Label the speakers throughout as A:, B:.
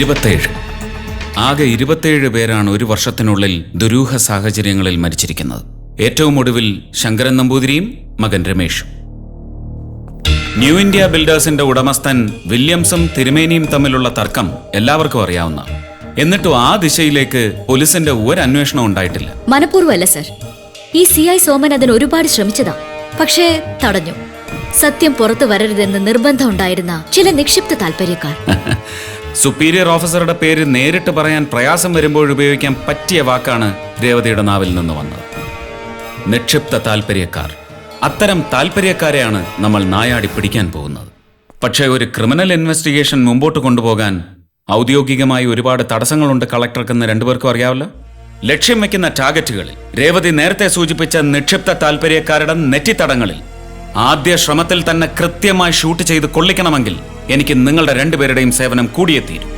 A: 27. ആകെ 27 പേരാണ് ഒരു വർഷത്തിനുള്ളിൽ ദുരൂഹ സാഹചര്യങ്ങളിൽ മരിച്ചിരിക്കുന്നത്. ഏറ്റവും ഒടുവിൽ ശങ്കരൻ നമ്പൂതിരിയും മകൻ രമേഷും. ന്യൂ ഇന്ത്യ ബിൽഡേഴ്സിന്റെ ഉടമസ്ഥൻ വില്യംസും തിരുമേനിയും തമ്മിലുള്ള തർക്കം എല്ലാവർക്കും അറിയാവുന്ന. എന്നിട്ടും ആ ദിശയിലേക്ക് പോലീസിന്റെ ഒരു അന്വേഷണം ഉണ്ടായിട്ടില്ല.
B: മനഃപൂർവ്വമല്ല സർ. ഈ CI സോമൻ അതിന് ഒരുപാട് ശ്രമിച്ചതാ, പക്ഷേ തടഞ്ഞു. സത്യം പുറത്തു വരരുതെന്ന് നിർബന്ധം ഉണ്ടായിരുന്ന ചില നിക്ഷിപ്ത താല്പര്യക്കാർ.
A: സുപ്പീരിയർ ഓഫീസറുടെ പേര് നേരിട്ട് പറയാൻ പ്രയാസം വരുമ്പോൾ ഉപയോഗിക്കാൻ പറ്റിയ വാക്കാണ് രേവതിയുടെ നാവിൽ നിന്ന് വന്നത്. നിക്ഷിപ്ത താല്പര്യക്കാർ. അത്തരം താല്പര്യക്കാരെയാണ് നമ്മൾ നായാടി പിടിക്കാൻ പോകുന്നത്. പക്ഷേ ഒരു ക്രിമിനൽ ഇൻവെസ്റ്റിഗേഷൻ മുമ്പോട്ട് കൊണ്ടുപോകാൻ ഔദ്യോഗികമായി ഒരുപാട് തടസ്സങ്ങളുണ്ട് കളക്ടർക്കെന്ന് രണ്ടുപേർക്കും അറിയാമല്ലോ. ലക്ഷ്യം വയ്ക്കുന്ന ടാർഗറ്റുകളിൽ രേവതി നേരത്തെ സൂചിപ്പിച്ച നിക്ഷിപ്ത താല്പര്യക്കാരുടെ നെറ്റിത്തടങ്ങളിൽ ആദ്യ ശ്രമത്തിൽ തന്നെ കൃത്യമായി ഷൂട്ട് ചെയ്ത് കൊള്ളിക്കണമെങ്കിൽ എനിക്ക് നിങ്ങളുടെ രണ്ടുപേരുടെയും സേവനം കൂടിയേ തീരും.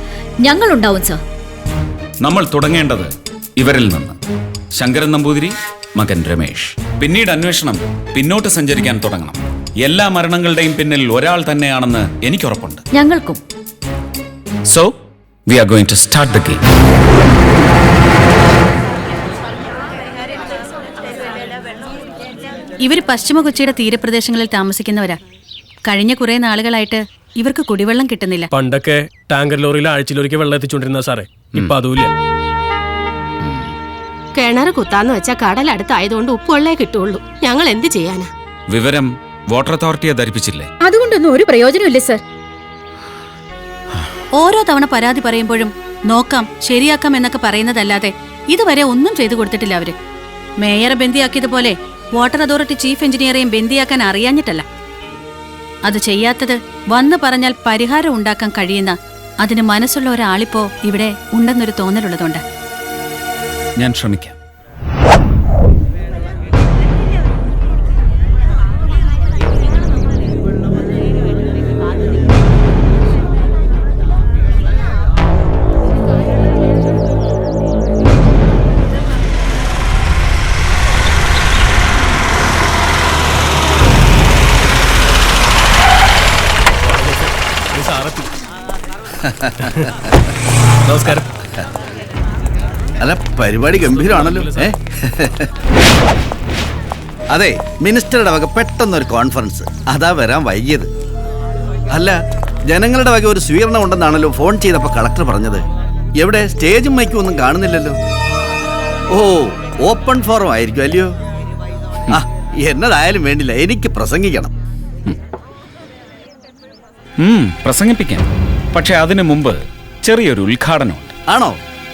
B: ഞങ്ങളുണ്ടാവും സർ.
A: നമ്മൾ തുടങ്ങേണ്ടത് ഇവരിൽ നിന്ന്. ശങ്കരൻ നമ്പൂതിരി, മകൻ രമേഷ്. പിന്നീട് അന്വേഷണം പിന്നോട്ട് സഞ്ചരിക്കാൻ തുടങ്ങണം. എല്ലാ മരണങ്ങളുടെയും പിന്നിൽ ഒരാൾ തന്നെയാണെന്ന് എനിക്കുറപ്പുണ്ട്.
B: ഞങ്ങൾക്കും.
A: So we are going to start the game.
C: ഇവര് പശ്ചിമ കൊച്ചിയുടെ തീരപ്രദേശങ്ങളിൽ താമസിക്കുന്നവരാ. കഴിഞ്ഞ കുറെ നാളുകളായിട്ട് ഇവർക്ക് കുടിവെള്ളം കിട്ടുന്നില്ല.
D: പണ്ടൊക്കെ ടാങ്കർ ലോറിയിൽ ആഴ്ചയിലൊരിക്കൽ വെള്ളം എത്തിച്ചോണ്ടിരുന്ന സാറേ, ഇപ്പൊ അതുമില്ല.
E: കിണർ കുത്താന്ന് വെച്ചാൽ കടലടുത്തായതുകൊണ്ട് ഉപ്പുവെള്ളേ കിട്ടുള്ളൂ. ഞങ്ങൾ എന്ത് ചെയ്യാനാ?
A: വിവരം വാട്ടർ അതോറിറ്റിയെ ധരിപ്പിച്ചില്ലേ?
B: അതുകൊണ്ടൊന്നും ഒരു പ്രയോജനമില്ല സർ.
C: ഓരോ തവണ പരാതി പറയുമ്പോഴും നോക്കാം ശരിയാക്കാം എന്നൊക്കെ പറയുന്നതല്ലാതെ ഇതുവരെ ഒന്നും ചെയ്തു കൊടുത്തിട്ടില്ല അവര്. മേയറെ ബന്ദിയാക്കിയതുപോലെ വാട്ടർ അതോറിറ്റി ചീഫ് എഞ്ചിനീയറെയും ബന്ദിയാക്കാൻ അറിയാഞ്ഞിട്ടല്ല. അത് ചെയ്യാത്തത് വന്നു പറഞ്ഞാൽ പരിഹാരം ഉണ്ടാക്കാൻ കഴിയുന്ന അതിന് മനസ്സുള്ള ഒരാളിപ്പോ ഇവിടെ ഉണ്ടെന്നൊരു തോന്നലുള്ളതുകൊണ്ട്.
A: ഞാൻ ശ്രമിക്കാം.
D: നമസ്കാരം.
F: അല്ല, പരിപാടി ഗംഭീരമാണല്ലോ. അതെ, മിനിസ്റ്ററുടെ വക പെട്ടെന്നൊരു കോൺഫറൻസ്, അതാ വരാൻ വൈകിയത്. അല്ല, ജനങ്ങളുടെ വക ഒരു സ്വീകരണം ഉണ്ടെന്നാണല്ലോ ഫോൺ ചെയ്തപ്പോൾ കളക്ടർ പറഞ്ഞത്. എവിടെ സ്റ്റേജും മൈക്കും ഒന്നും കാണുന്നില്ലല്ലോ. ഓ, ഓപ്പൺ ഫോറം ആയിരിക്കും അല്ലയോ? ആ, എന്നതായാലും വേണ്ടില്ല, എനിക്ക് പ്രസംഗിക്കണം.
A: പ്രസംഗിപ്പിക്കാം. പക്ഷെ അതിനു മുമ്പ് ചെറിയൊരു ഉദ്ഘാടനമുണ്ട്.
F: ആണോ?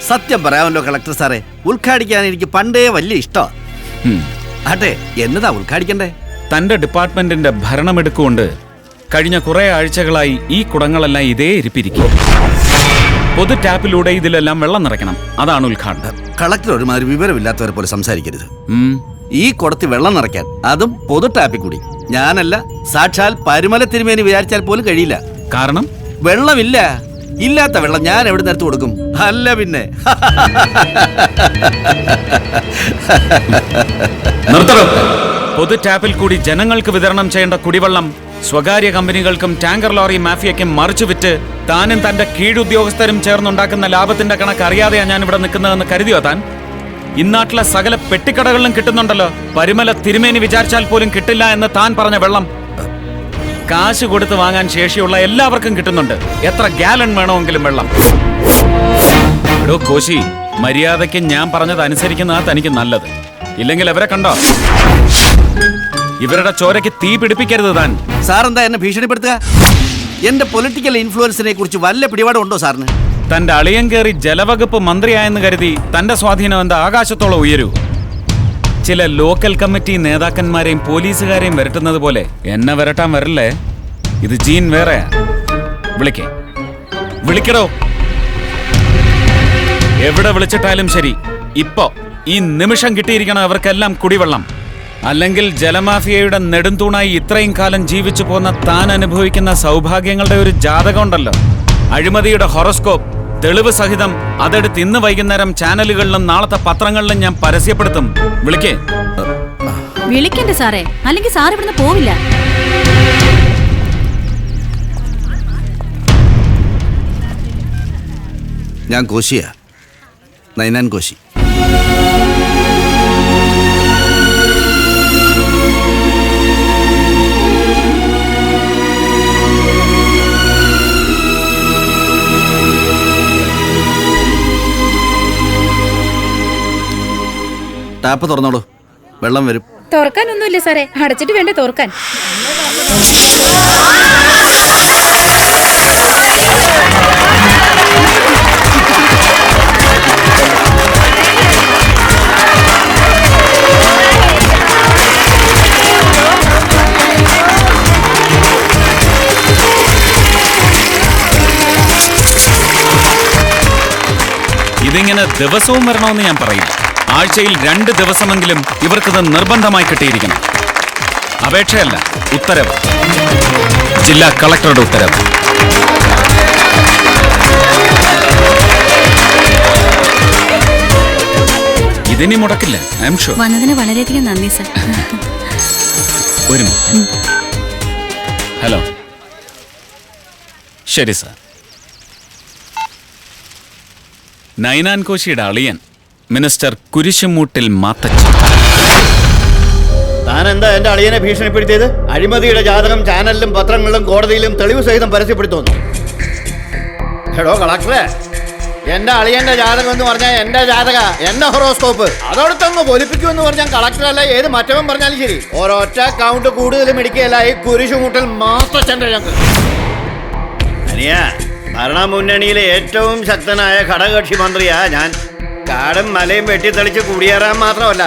F: സത്യം പറയാമല്ലോ കളക്ടർ സാറേ, ഉദ്ഘാടിക്കാൻ എനിക്ക് പണ്ടേ വലിയ ഇഷ്ടമാണ്. ആട്ടെ, എന്നതാ ഉദ്ഘാടിക്കണ്ടേ?
A: തന്റെ ഡിപ്പാർട്ട്മെന്റിന്റെ ഭരണമെടുക്കുകൊണ്ട് കഴിഞ്ഞ കുറെ ആഴ്ചകളായി ഈ കുടങ്ങളെല്ലാം ഇതേ ഇരിപ്പിരിക്കും. പൊതു ടാപ്പിലൂടെ ഇതിലെല്ലാം വെള്ളം നിറയ്ക്കണം. അതാണ് ഉദ്ഘാടനം.
F: കളക്ടർ ഒരുമാതിരി വിവരമില്ലാത്തവരെ പോലെ സംസാരിക്കരുത്. ഈ കുടത്തിൽ വെള്ളം നിറയ്ക്കാൻ, അതും പൊതു ടാപ്പിൽ കൂടി, ഞാനല്ല സാക്ഷാൽ പരുമല തിരുമേനി വിചാരിച്ചാൽ പോലും കഴിയില്ല.
A: കാരണം
F: വെള്ളമില്ല. ഇല്ലാത്ത വെള്ളം ഞാൻ എവിടെ നിരത്ത് കൊടുക്കും? അല്ല പിന്നെ.
A: പൊതു ടാപ്പിൽ കൂടി ജനങ്ങൾക്ക് വിതരണം ചെയ്യേണ്ട കുടിവെള്ളം സ്വകാര്യ കമ്പനികൾക്കും ടാങ്കർ ലോറി മാഫിയയ്ക്കും മറിച്ചു വിറ്റ് താനും തന്റെ കീഴുദ്യോഗസ്ഥരും ചേർന്നുണ്ടാക്കുന്ന ലാഭത്തിന്റെ കണക്ക് അറിയാതെയാണ് ഞാൻ ഇവിടെ നിൽക്കുന്നതെന്ന് കരുതിയോ താൻ? ഇന്നാട്ടിലെ സകല പെട്ടിക്കടകളിലും കിട്ടുന്നുണ്ടല്ലോ. പരുമല തിരുമേനി വിചാരിച്ചാൽ പോലും കിട്ടില്ല എന്ന് താൻ പറഞ്ഞ വെള്ളം കാശ് കൊടുത്ത് വാങ്ങാൻ ശേഷിയുള്ള എല്ലാവർക്കും കിട്ടുന്നുണ്ട്. എത്ര ഗാലൺ വേണമെങ്കിലും വെള്ളം. എടോ കോശി, മര്യാദയ്ക്ക് ഞാൻ പറഞ്ഞത് അനുസരിക്കുന്നതാ തനിക്ക് നല്ലത്. ഇല്ലെങ്കിൽ അവരെ കണ്ടോ, ഇവരുടെ ചോരയ്ക്ക് തീ പിടിപ്പിക്കരുത് താൻ.
F: സാറെന്താ എന്നെ ഭീഷണിപ്പെടുത്തുക? എന്റെ പൊളിറ്റിക്കൽ ഇൻഫ്ലുവൻസിനെ കുറിച്ച് വല്ല പിടിപാടുണ്ടോ സാറിന്?
A: തന്റെ അളിയൻ കയറി ജലവകുപ്പ് മന്ത്രിയായെന്ന് കരുതി തന്റെ സ്വാധീനം എന്താ ആകാശത്തോളം ഉയരൂ? ചില ലോക്കൽ കമ്മിറ്റി നേതാക്കന്മാരെയും പോലീസുകാരെയും വരട്ടുന്നത് പോലെ എന്നെ വരട്ടാൻ വരല്ലേ. ഇത് ജീൻ വേറെ. വിളിക്കടോ. എവിടെ വിളിച്ചിട്ടാലും ശരി, ഇപ്പോ ഈ നിമിഷം കിട്ടിയിരിക്കണം അവർക്കെല്ലാം കുടിവെള്ളം. അല്ലെങ്കിൽ ജലമാഫിയയുടെ നെടുംതൂണായി ഇത്രയും കാലം ജീവിച്ചു പോന്ന താൻ അനുഭവിക്കുന്ന സൗഭാഗ്യങ്ങളുടെ ഒരു ജാതകം ഉണ്ടല്ലോ, അഴിമതിയുടെ ഹൊറോസ്കോപ്പ്, തെളിവ് സഹിതം അതെടുത്ത് ഇന്ന് വൈകുന്നേരം ചാനലുകളിലും നാളത്തെ പത്രങ്ങളിലും ഞാൻ പരസ്യപ്പെടുത്തും.
C: വിളിക്കണ്ടേ സാറേ, അല്ലെങ്കിൽ സാർ ഇവിടുന്ന് പോവില്ല.
F: ഞാൻ കോശിയാ, നൈനാൻ കോശി. ടാപ്പ് തുറന്നോളൂ, വെള്ളം വരും.
G: തുറക്കാനൊന്നുമില്ല സാറേ, അടച്ചിട്ട് വേണ്ടേ തുറക്കാൻ.
A: ഇതിങ്ങനെ ദിവസവും വരണമെന്ന് ഞാൻ പറയില്ല. ആഴ്ചയിൽ 2 ദിവസമെങ്കിലും ഇവർക്കിത് നിർബന്ധമായി കിട്ടിയിരിക്കണം. അപേക്ഷയല്ല, ഉത്തരവ്. ജില്ലാ കളക്ടറുടെ ഉത്തരവ്. ഇതിനി മുടക്കില്ല, ഐ എം ഷുവർ.
C: വന്നതിന് വളരെയധികം നന്ദി സർ.
A: ഒരു മിനിറ്റ്. ഹലോ, ശരി സാർ. നൈനാൻ കോശിയുടെ അളിയൻ മിനിസ്റ്റർ കുരിശുമൂട്ടിൽ മാത്തച്ചൻ.
H: താൻ എന്താ എന്റെ അളിയനെ ഭീഷണിപ്പെടുത്തിയത്? അഴിമതിയുടെ ജാതകം ചാനലിലും പത്രങ്ങളിലും കോടതിയിലും തെളിവ് സഹിതം പരസ്യപ്പെടുത്തുന്നു. എടോ കളക്ടറെ, എന്റെ അളിയന്റെ ജാതകം എന്ന് പറഞ്ഞാൽ എന്റെ ജാതക, എന്റെ ഹൊറോസ്കോപ്പ് അതോടൊത്തങ്ങ് പൊലിപ്പിക്കുമെന്ന് പറഞ്ഞാൽ കളക്ടറല്ല ഏത് മറ്റവൻ പറഞ്ഞാലും ശരി, ഒരൊറ്റ കൗണ്ട് കൂടുതലും ഇടിക്കുകയല്ല ഈ കുരിശുമൂട്ടിൽ മാത്തച്ചന്റെ ഞങ്ങൾ. അനിയാ, ഭരണമുന്നണിയിലെ ഏറ്റവും ശക്തനായ ഘടകകക്ഷി മന്ത്രിയാ ഞാൻ. കാടും മലയും വെട്ടിത്തെളിച്ച് കുടിയേറാൻ മാത്രമല്ല,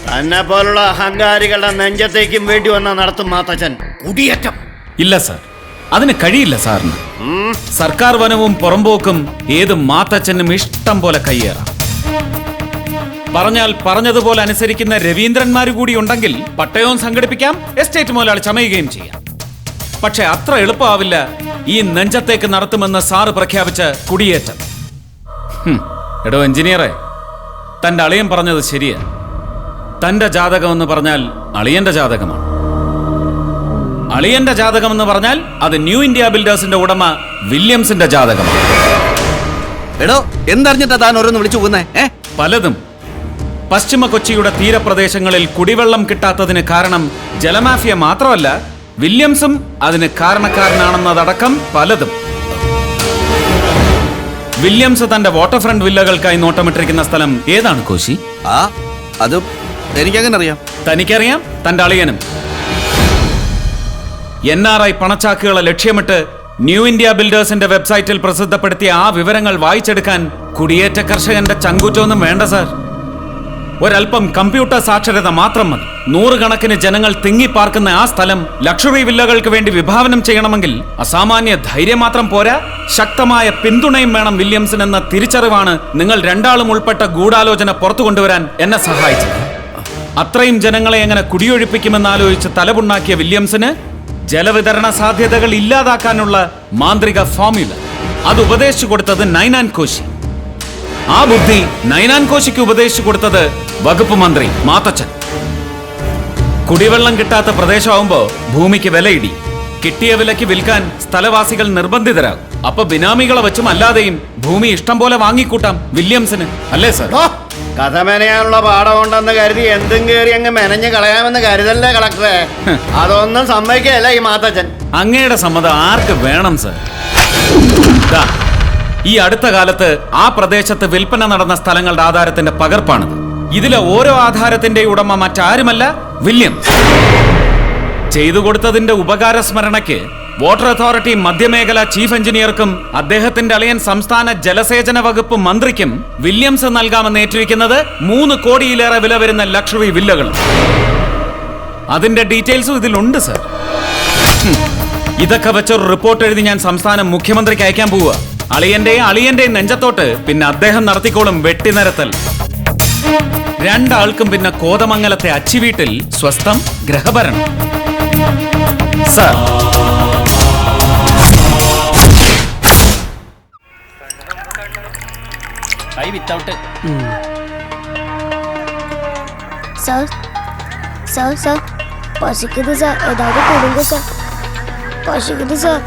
H: തന്നെ പോലുള്ള അഹങ്കാരികളുടെ നെഞ്ചത്തേക്കും വേണ്ടി വന്ന നടത്തും മാത്തച്ഛൻ കുടിയേറ്റം.
A: ഇല്ല സാർ, അതിന് കഴിയില്ല സാറിന്. സർക്കാർ വനവും പുറമ്പോക്കും ഏത് മാത്തച്ഛനും ഇഷ്ടം പോലെ കയ്യേറാം. പറഞ്ഞാൽ പറഞ്ഞതുപോലെ അനുസരിക്കുന്ന രവീന്ദ്രന്മാര് കൂടി ഉണ്ടെങ്കിൽ പട്ടയവും സംഘടിപ്പിക്കാം, എസ്റ്റേറ്റ് മുതലാളി ചമയുകയും ചെയ്യാം. പക്ഷെ അത്ര എളുപ്പമാവില്ല ഈ നെഞ്ചത്തേക്ക് നടത്തുമെന്ന് സാറ് പ്രഖ്യാപിച്ച കുടിയേറ്റം. എടോ എഞ്ചിനീയറെ, തന്റെ അളിയൻ പറഞ്ഞത് ശരിയാ. തന്റെ ജാതകം എന്ന് പറഞ്ഞാൽ അളിയന്റെ ജാതകമാണ്. അളിയന്റെ ജാതകം എന്ന് പറഞ്ഞാൽ അത് ന്യൂ ഇന്ത്യ ബിൽഡേഴ്സിന്റെ ഉടമ വില്യംസിന്റെ ജാതകമാണ്.
F: എടോ, എന്തറിഞ്ഞിട്ടാ താൻ ഓരോന്ന് വിളിച്ചു പോകുന്നേ?
A: പലതും. പശ്ചിമ കൊച്ചിയുടെ തീരപ്രദേശങ്ങളിൽ കുടിവെള്ളം കിട്ടാത്തതിന് കാരണം ജലമാഫിയ മാത്രമല്ല, വില്യംസും അതിന് കാരണക്കാരനാണെന്നതടക്കം പലതും. വില്യംസ് തന്റെ വാട്ടർ ഫ്രണ്ട് വില്ലകൾക്കായി നോട്ടമിട്ടിരിക്കുന്ന സ്ഥലം ഏതാണ് കോശി?
F: അത് എനിക്കങ്ങനെ അറിയാം.
A: തനിക്കറിയാം, തന്റെ അളിയനും. NRI പണച്ചാക്കുകളെ ലക്ഷ്യമിട്ട് ന്യൂ ഇന്ത്യ ബിൽഡേഴ്സിന്റെ വെബ്സൈറ്റിൽ പ്രസിദ്ധപ്പെടുത്തിയ ആ വിവരങ്ങൾ വായിച്ചെടുക്കാൻ കുടിയേറ്റ കർഷകന്റെ ചങ്കൂറ്റൊന്നും വേണ്ട സാർ. ഒരൽപ്പം കമ്പ്യൂട്ടർ സാക്ഷരത മാത്രം മതി. 100 കണക്കിന് ജനങ്ങൾ തിങ്ങിപ്പാർക്കുന്ന ആ സ്ഥലം ലക്ഷറി വില്ലകൾക്ക് വേണ്ടി വിഭാവനം ചെയ്യണമെങ്കിൽ അസാമാന്യ ധൈര്യം മാത്രം പോരാ, ശക്തമായ പിന്തുണയും വേണം വില്യംസിനെന്ന തിരിച്ചറിവാണ് നിങ്ങൾ രണ്ടാളും ഉൾപ്പെട്ട ഗൂഢാലോചന പുറത്തു കൊണ്ടുവരാൻ എന്നെ സഹായിച്ചത്. അത്രയും ജനങ്ങളെ എങ്ങനെ കുടിയൊഴിപ്പിക്കുമെന്നാലോചിച്ച് തലപുണ്ണാക്കിയ വില്യംസിന് ജലവിതരണ സാധ്യതകൾ ഇല്ലാതാക്കാനുള്ള മാന്ത്രിക ഫോർമുല അത് ഉപദേശിച്ചു കൊടുത്തത് നൈനാൻ കോശി. ആ ബുദ്ധി നൈനാൻ കോശിക്ക് ഉപദേശിച്ചു കൊടുത്തത് വകുപ്പ് മന്ത്രി മാത്തച്ചൻ. കുടിവെള്ളം കിട്ടാത്ത പ്രദേശമാവുമ്പോ ഭൂമിക്ക് വിലയിടി. കിട്ടിയ വിലയ്ക്ക് വിൽക്കാൻ സ്ഥലവാസികൾ നിർബന്ധിതരാകും. അപ്പൊ ബിനാമികളെ വെച്ചും അല്ലാതെയും ഭൂമി ഇഷ്ടം പോലെ വാങ്ങിക്കൂട്ടാം വില്യംസിന്, അല്ലേ സർ?
H: കഥ മെനയാനുള്ള പാഠമുണ്ടെന്ന് കരുതി എന്തും കയറി അങ്ങ് മെനഞ്ഞ് കളയാമെന്ന് കരുതല്ലേ കളക്ടറെ? അതൊന്നും സമ്മതിക്കല്ല ഈ മാത്തച്ഛൻ.
A: അങ്ങയുടെ സമ്മതം ആർക്ക് വേണം സർ? ഈ അടുത്ത കാലത്ത് ആ പ്രദേശത്ത് വിൽപ്പന നടന്ന സ്ഥലങ്ങളുടെ ആധാരത്തിന്റെ പകർപ്പാണത്. ഇതിലെ ഓരോ ആധാരത്തിന്റെ ഉടമ മറ്റാരുമല്ല, വില്യംസ്. ചെയ്തു കൊടുത്തതിന്റെ ഉപകാര സ്മരണയ്ക്ക് വാട്ടർ അതോറിറ്റി മധ്യമേഖല ചീഫ് എഞ്ചിനീയർക്കും അദ്ദേഹത്തിന്റെ അളിയൻ സംസ്ഥാന ജലസേചന വകുപ്പ് മന്ത്രിക്കും വില്യംസ് നൽകാമെന്ന് ഏറ്റിരിക്കുന്നത് 3 കോടിയിലേറെ വില വരുന്ന ലക്ഷറി വില്ലകൾ. അതിന്റെ ഡീറ്റെയിൽസും ഇതിലുണ്ട് സർ. ഇതൊക്കെ വെച്ചൊരു റിപ്പോർട്ട് എഴുതി ഞാൻ സംസ്ഥാന മുഖ്യമന്ത്രിക്ക് അയക്കാൻ പോവുക. അളിയന്റെയും നെഞ്ചത്തോട്ട് പിന്നെ അദ്ദേഹം നടത്തിക്കോളും വെട്ടിനിരത്തൽ. രണ്ടാൾക്കും പിന്നെ കോതമംഗലത്തെ അച്ചിവീട്ടിൽ സ്വസ്ഥം ഗ്രഹഭരണം. സർ,
I: சார் பசிக்குது சார், ஏதாவது கொடுங்க சார். பசிக்குது சார்,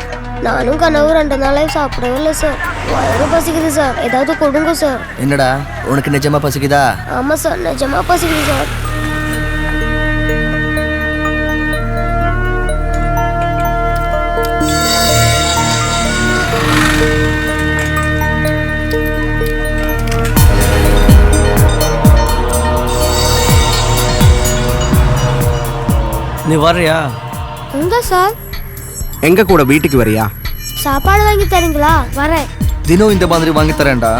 I: நானும் கனவு 2 நாளாக சாப்பிடவே இல்லை சார். வயிறு பசிக்குது சார் ஏதாவது கொடுங்க சார்.
J: என்னடா உனக்கு நிஜமா பசிக்குதா?
I: ஆமா சார் நிஜமா பசிக்குது சார்.
J: நீ வர்றியா?
I: எங்க சார்?
J: எங்க கூட வீட்டுக்கு வரியா?
I: சாப்பாடு வாங்கி தரீங்களா? வரேன்.
J: தினம் இந்த மாதிரி வாங்கி தரேன்டா.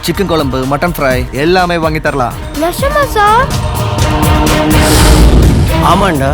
J: சிக்கன் குழம்பு, மட்டன் ஃப்ரை எல்லாமே வாங்கி தரலாம்.
I: நிஜமா சார்?
J: ஆமாண்டா.